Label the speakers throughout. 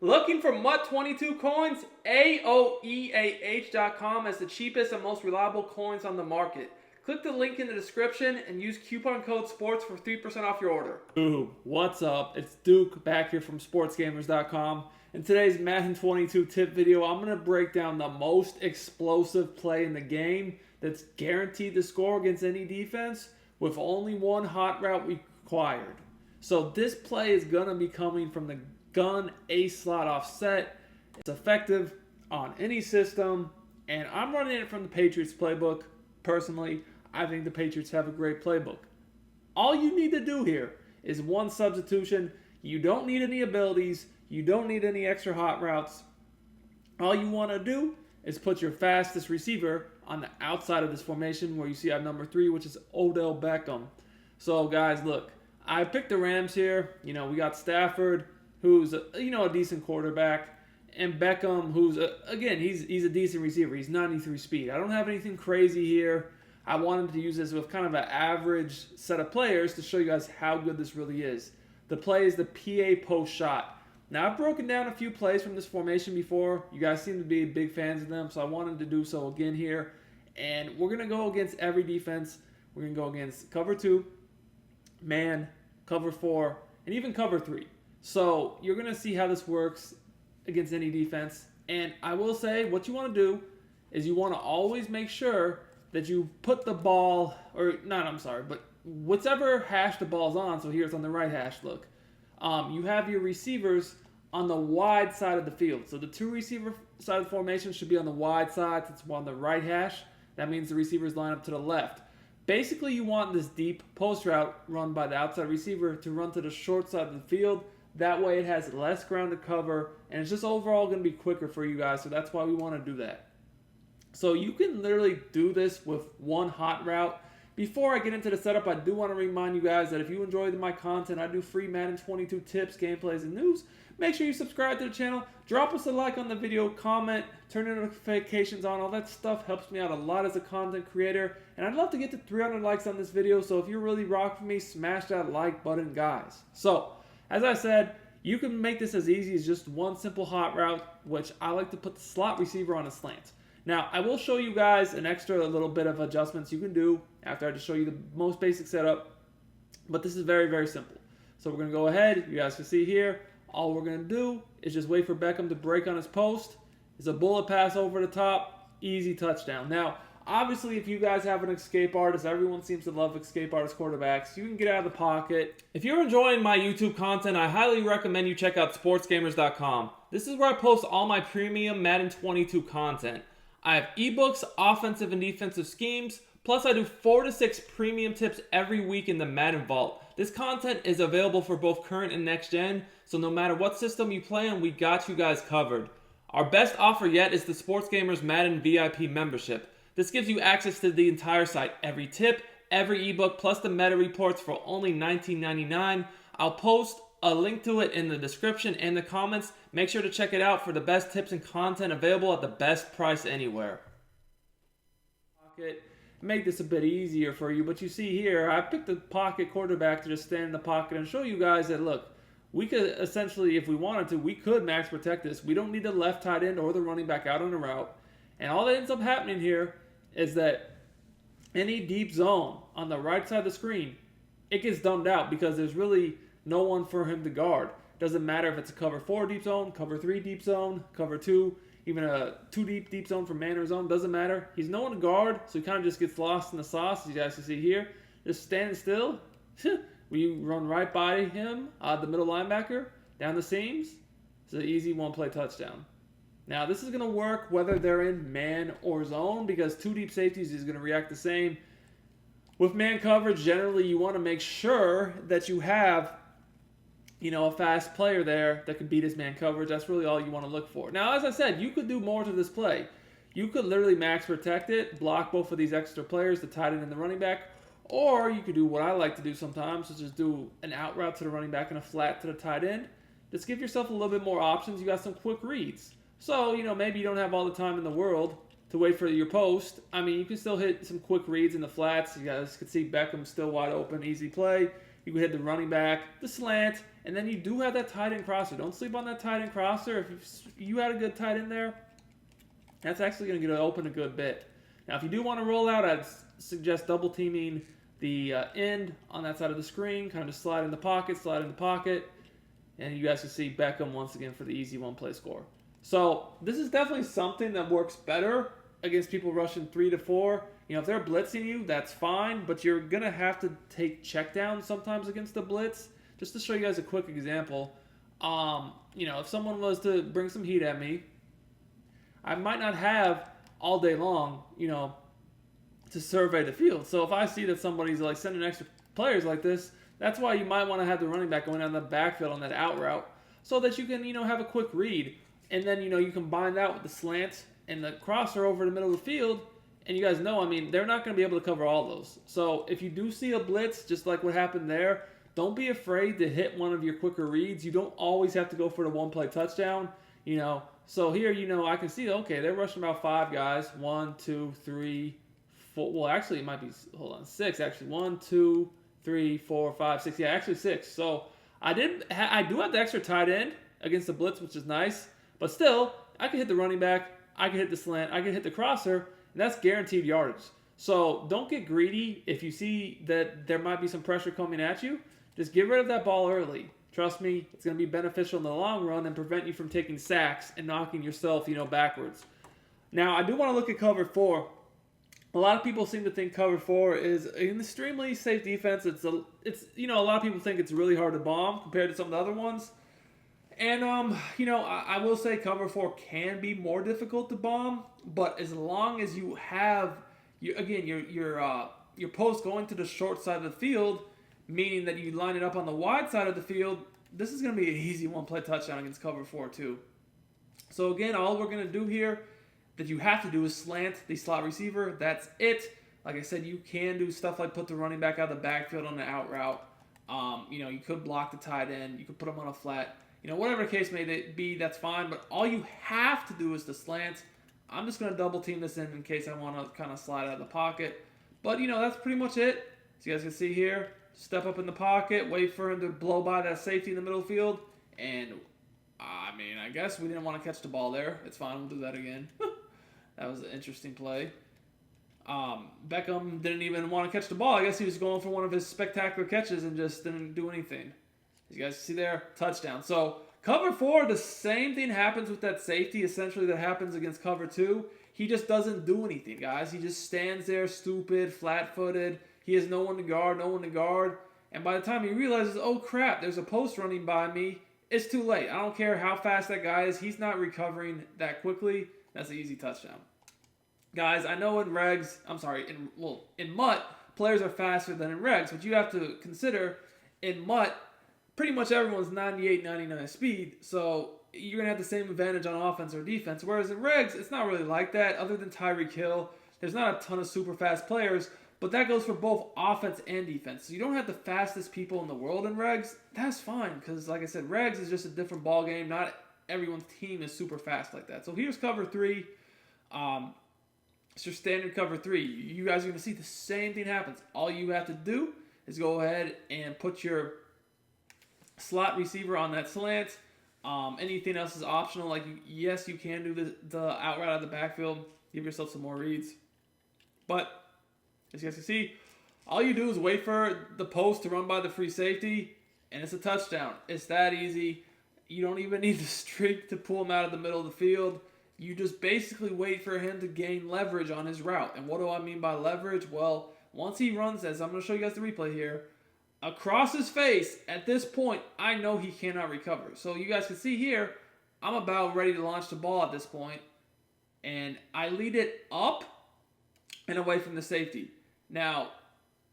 Speaker 1: Looking for MUT22 coins? AOEAH.com has the cheapest and most reliable coins on the market. Click the link in the description and use coupon code SPORTS for 3% off your order.
Speaker 2: Ooh, what's up? It's Duke back here from Sportsgamerz.com. In today's Madden 22 tip video, I'm going to break down the most explosive play in the game that's guaranteed to score against any defense with only one hot route required. So this play is going to be coming from the gun ace slot offset. It's effective on any system, and I'm running it from the Patriots playbook. Personally, I think the Patriots have a great playbook. All you need to do here is one substitution. You don't need any abilities. You don't need any extra hot routes. All you want to do is put your fastest receiver on the outside of this formation where you see at number 3, which is Odell Beckham. So guys, look, I picked the Rams here. We got Stafford, who's a decent quarterback, and Beckham, who's again, he's a decent receiver. He's 93 speed. I don't have anything crazy here. I wanted to use this with kind of an average set of players to show you guys how good this really is. The play is the PA post shot. Now, I've broken down a few plays from this formation before. You guys seem to be big fans of them, so I wanted to do so again here. And we're going to go against every defense. We're going to go against cover 2, man, cover 4, and even cover 3. So you're going to see how this works against any defense. And I will say, what you want to do is you want to always make sure that you put the ball, but whichever hash the ball's on. So here it's on the right hash, look. You have your receivers on the wide side of the field. So the 2 receiver side of the formation should be on the wide side. It's on the right hash. That means the receivers line up to the left. Basically, you want this deep post route run by the outside receiver to run to the short side of the field. That way it has less ground to cover, and it's just overall going to be quicker for you guys. So that's why we want to do that. So you can literally do this with one hot route. Before I get into the setup, I do want to remind you guys that if you enjoy my content, I do free Madden 22 tips, gameplays, and news. Make sure you subscribe to the channel. Drop us a like on the video, comment, turn your notifications on. All that stuff helps me out a lot as a content creator. And I'd love to get to 300 likes on this video. So if you're really rocking me, smash that like button, guys. So, as I said, you can make this as easy as just one simple hot route, which I like to put the slot receiver on a slant. Now, I will show you guys an extra little bit of adjustments you can do after I just show you the most basic setup. But this is very, very simple. So we're going to go ahead. You guys can see here. All we're going to do is just wait for Beckham to break on his post. It's a bullet pass over the top. Easy touchdown. Now, obviously, if you guys have an escape artist, everyone seems to love escape artist quarterbacks. You can get out of the pocket. If you're enjoying my YouTube content, I highly recommend you check out Sportsgamerz.com. This is where I post all my premium Madden 22 content. I have eBooks, offensive and defensive schemes, plus I do 4 to 6 premium tips every week in the Madden Vault. This content is available for both current and next gen, so no matter what system you play on, we got you guys covered. Our best offer yet is the Sportsgamerz Madden VIP membership. This gives you access to the entire site, every tip, every ebook, plus the meta reports for only $19.99. I'll post a link to it in the description and the comments. Make sure to check it out for the best tips and content available at the best price anywhere. Make this a bit easier for you, but you see here, I picked the pocket quarterback to just stand in the pocket and show you guys that, look, we could essentially, if we wanted to, we could max protect this. We don't need the left tight end or the running back out on the route. And all that ends up happening here is that any deep zone on the right side of the screen, it gets dumbed out because there's really no one for him to guard. Doesn't matter if it's a cover 4 deep zone, cover 3 deep zone, cover 2, even a 2 deep zone from man or zone, doesn't matter. He's no one to guard, so he kind of just gets lost in the sauce, as you guys can see here. Just standing still. We run right by him, the middle linebacker, down the seams. It's an easy one-play touchdown. Now, this is going to work whether they're in man or zone because 2 deep safeties is going to react the same. With man coverage, generally you want to make sure that you have a fast player there that can beat his man coverage. That's really all you want to look for. Now, as I said, you could do more to this play. You could literally max protect it, block both of these extra players, the tight end and the running back, or you could do what I like to do sometimes, is just do an out route to the running back and a flat to the tight end. Just give yourself a little bit more options. You got some quick reads. So, maybe you don't have all the time in the world to wait for your post. I mean, you can still hit some quick reads in the flats. You guys can see Beckham still wide open, easy play. You can hit the running back, the slant, And then you do have that tight end crosser. Don't sleep on that tight end crosser. If you had a good tight end there, that's actually going to get it open a good bit. Now, if you do want to roll out, I'd suggest double teaming the end on that side of the screen. Kind of just slide in the pocket. And you guys can see Beckham once again for the easy one-play score. So this is definitely something that works better against people rushing 3 to 4. If they're blitzing you, that's fine, but you're going to have to take checkdowns sometimes against the blitz. Just to show you guys a quick example, if someone was to bring some heat at me, I might not have all day long, to survey the field. So if I see that somebody's like sending extra players like this, that's why you might want to have the running back going down the backfield on that out route so that you can, have a quick read. And then, you combine that with the slant and the crosser over the middle of the field. And you guys know, they're not going to be able to cover all those. So if you do see a blitz, just like what happened there, don't be afraid to hit one of your quicker reads. You don't always have to go for the one-play touchdown, So here, I can see, okay, they're rushing about 5 guys. 1, 2, 3, 4. Well, actually, it might be, 6, actually. 1, 2, 3, 4, 5, 6. Yeah, actually 6. So I do have the extra tight end against the blitz, which is nice. But still, I can hit the running back. I can hit the slant. I can hit the crosser. And that's guaranteed yardage. So don't get greedy. If you see that there might be some pressure coming at you, just get rid of that ball early. Trust me, it's going to be beneficial in the long run and prevent you from taking sacks and knocking yourself, backwards. Now, I do want to look at cover 4. A lot of people seem to think cover 4 is an extremely safe defense. It's a lot of people think it's really hard to bomb compared to some of the other ones. And, I will say cover 4 can be more difficult to bomb, but as long as you have, your post going to the short side of the field, meaning that you line it up on the wide side of the field, this is going to be an easy one-play touchdown against cover 4 too. So again, all we're going to do here that you have to do is slant the slot receiver. That's it. Like I said, you can do stuff like put the running back out of the backfield on the out route. You could block the tight end. You could put them on a flat. Whatever the case may be, that's fine. But all you have to do is the slant. I'm just going to double team this in case I want to kind of slide out of the pocket. But, that's pretty much it. So you guys can see here, step up in the pocket, wait for him to blow by that safety in the middle of the field. And, I guess we didn't want to catch the ball there. It's fine. We'll do that again. That was an interesting play. Beckham didn't even want to catch the ball. I guess he was going for one of his spectacular catches and just didn't do anything. As you guys see there, touchdown. So cover 4, the same thing happens with that safety, essentially, that happens against cover 2. He just doesn't do anything, guys. He just stands there stupid, flat-footed. He has no one to guard. And by the time he realizes, oh crap, there's a post running by me, it's too late. I don't care how fast that guy is. He's not recovering that quickly. That's an easy touchdown. Guys, I know in MUT, players are faster than in regs, but you have to consider in MUT, pretty much everyone's 98, 99 speed, so you're going to have the same advantage on offense or defense, whereas in regs, it's not really like that. Other than Tyreek Hill, there's not a ton of super fast players, but that goes for both offense and defense. So you don't have the fastest people in the world in regs. That's fine, because like I said, regs is just a different ball game. Not everyone's team is super fast like that. So here's cover 3. It's your standard cover 3. You guys are going to see the same thing happens. All you have to do is go ahead and put your slot receiver on that slant. Anything else is optional. Like, yes, you can do the out route out of the backfield. Give yourself some more reads. But, as you guys can see, all you do is wait for the post to run by the free safety, and it's a touchdown. It's that easy. You don't even need the streak to pull him out of the middle of the field. You just basically wait for him to gain leverage on his route. And what do I mean by leverage? Well, once he runs, as I'm going to show you guys the replay here, across his face, at this point, I know he cannot recover. So you guys can see here, I'm about ready to launch the ball at this point, and I lead it up and away from the safety. Now,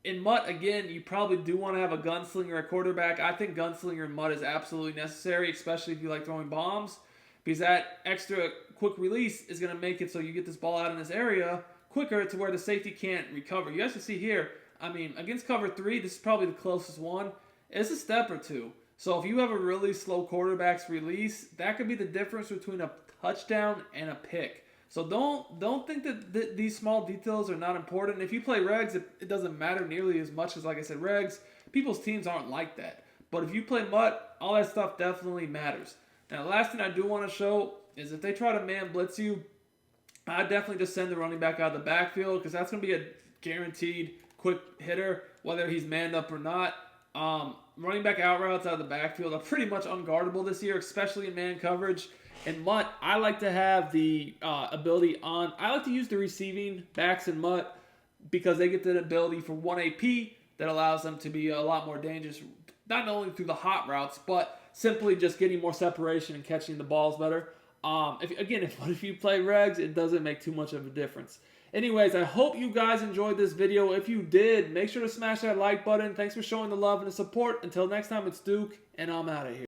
Speaker 2: in MUT, again, you probably do want to have a gunslinger at quarterback. I think gunslinger in MUT is absolutely necessary, especially if you like throwing bombs, because that extra quick release is going to make it so you get this ball out in this area quicker to where the safety can't recover. You guys can see here, against cover 3, this is probably the closest one. It's a step or two. So if you have a really slow quarterback's release, that could be the difference between a touchdown and a pick. So don't think that these small details are not important. If you play regs, it doesn't matter nearly as much as, like I said, regs. People's teams aren't like that.
Speaker 1: But if you play Mutt, all that stuff definitely matters. Now, the last thing I do want to show is if they try to man blitz you, I definitely just send the running back out of the backfield because that's going to be a guaranteed quick hitter, whether he's manned up or not. Running back out routes out of the backfield are pretty much unguardable this year, especially in man coverage. And Mutt, I like to have the ability on. I like to use the receiving backs in Mutt because they get the ability for 1 AP that allows them to be a lot more dangerous, not only through the hot routes, but simply just getting more separation and catching the balls better. If you play regs, it doesn't make too much of a difference. Anyways, I hope you guys enjoyed this video. If you did, make sure to smash that like button. Thanks for showing the love and the support. Until next time, it's Duke, and I'm out of here.